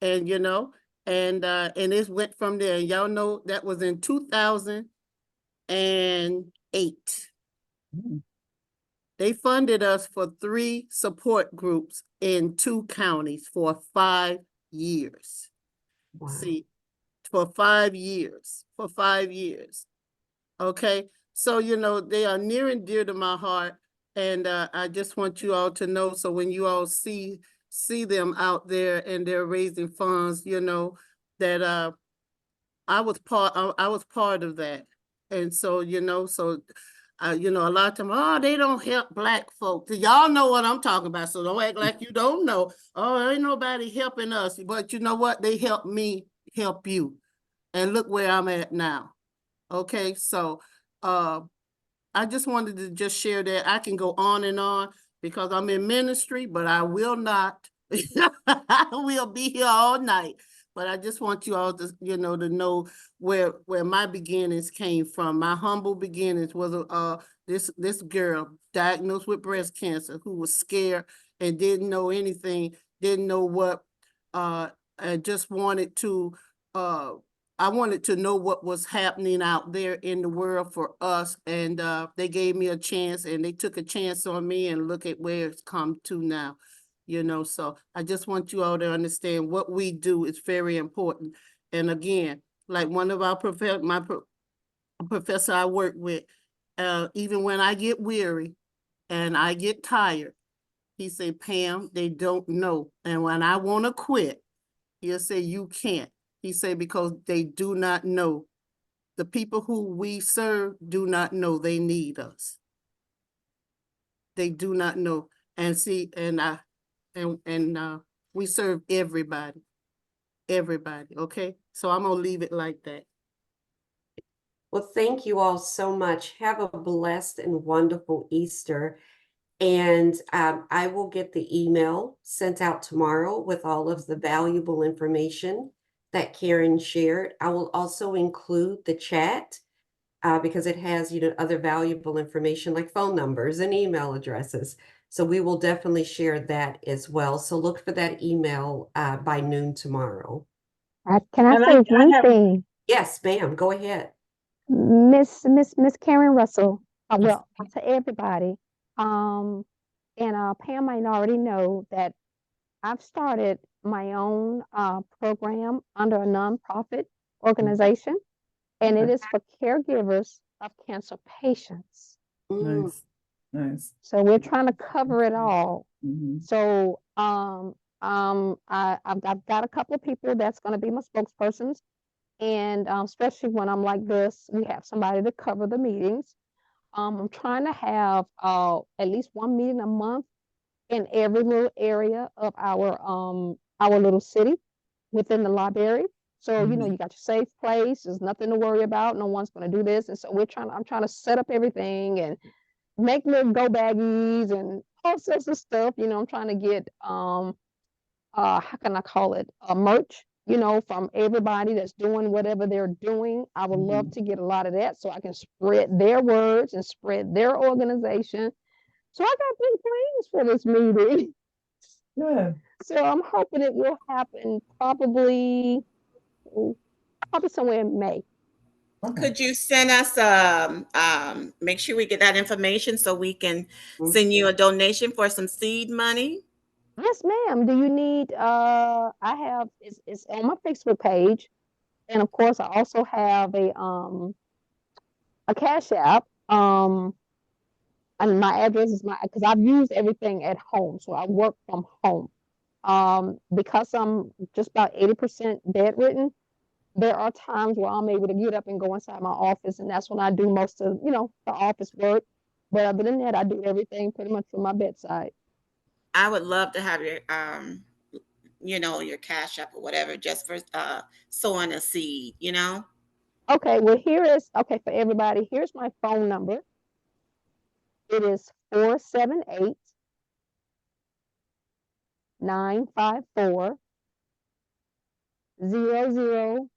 And, you know, and it went from there. And y'all know that was in 2008. Mm. They funded us for 3 support groups in 2 counties for 5 years. Wow. See, for 5 years, Okay. So, you know, they are near and dear to my heart. And I just want you all to know, so when you all see them out there and they're raising funds, you know, that I was part of that. And so, you know, you know, a lot of times, oh, they don't help Black folks. Y'all know what I'm talking about, so don't act like you don't know. Oh, ain't nobody helping us. But you know what? They helped me help you. And look where I'm at now. Okay, so I just wanted to just share that. I can go on and on because I'm in ministry, but I will not. I will be here all night. But I just want you all to, you know, to know where my beginnings came from. My humble beginnings was this girl diagnosed with breast cancer who was scared and didn't know anything, didn't know what, and just wanted to I wanted to know what was happening out there in the world for us. And they gave me a chance, and they took a chance on me, and look at where it's come to now. You know, so I just want you all to understand what we do is very important. And again, like one of our professor I work with, even when I get weary and I get tired, he say, Pam, they don't know. And when I want to quit, he'll say, you can't. He said, because they do not know. The people who we serve do not know they need us. They do not know. And see, and we serve everybody. Everybody, okay? So I'm gonna leave it like that. Well, thank you all so much. Have a blessed and wonderful Easter. And I will get the email sent out tomorrow with all of the valuable information that Karen shared. I will also include the chat because it has, you know, other valuable information like phone numbers and email addresses. So we will definitely share that as well. So look for that email by noon tomorrow. Can I And say I one have, thing? Yes, ma'am. Go ahead. Miss Karen Russell, Yes. well, to everybody, and Pam might already know that I've started my own program under a nonprofit organization, and it Okay. is for caregivers of cancer patients. Mm, Nice. Nice. So we're trying to cover it all. Mhm. So I've got a couple of people that's going to be my spokespersons, and especially when I'm like this, we have somebody to cover the meetings. I'm trying to have at least one meeting a month in every little area of our little city. within the library. So, you know, Mhm. you got your safe place, there's nothing to worry about, no one's gonna do this, and so I'm trying to set up everything and make little go baggies and all sorts of stuff, you know, I'm trying to get, how can I call it, merch, you know, from everybody that's doing whatever they're doing. I would love Mhm. to get a lot of that so I can spread their words and spread their organization. So I got big plans for this meeting. Yeah. So I'm hoping it will happen probably somewhere in May. Okay. Could you send us, make sure we get that information so we can Mm. send you a donation for some seed money? Yes, ma'am. Do you need, I have, it's on my Facebook page. And of course, I also have a Cash App. And my address is because I've used everything at home. So I work from home. Because I'm just about 80% bedridden, there are times where I'm able to get up and go inside my office, and that's when I do most of, you know, the office work. But other than that, I do everything pretty much from my bedside. I would love to have your, you know, your Cash App or whatever, just for sowing a seed, you know? Okay, well, okay, for everybody, here's my phone number. It is 478 954 0014.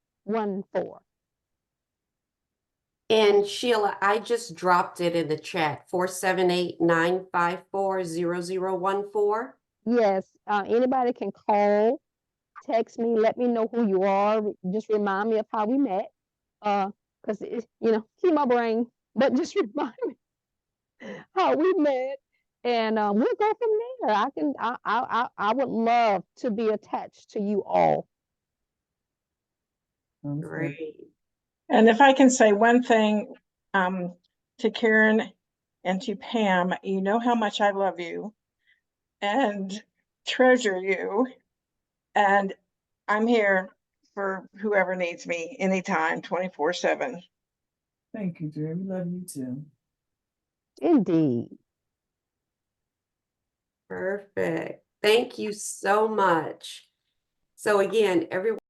And Sheila, I just dropped it in the chat, 478-954-0014. Yes, anybody can call, text me, let me know who you are. Just remind me of how we met. Because you know, keep my brain, but just remind me how we met, and we'll go from there. I would love to be attached to you all. Sounds good. Great. And if I can say one thing, to Karen and to Pam, you know how much I love you and treasure you. And I'm here for whoever needs me anytime, 24/7. Thank you, Jerry. We love you too. Indeed. Perfect. Thank you so much. So again, everyone.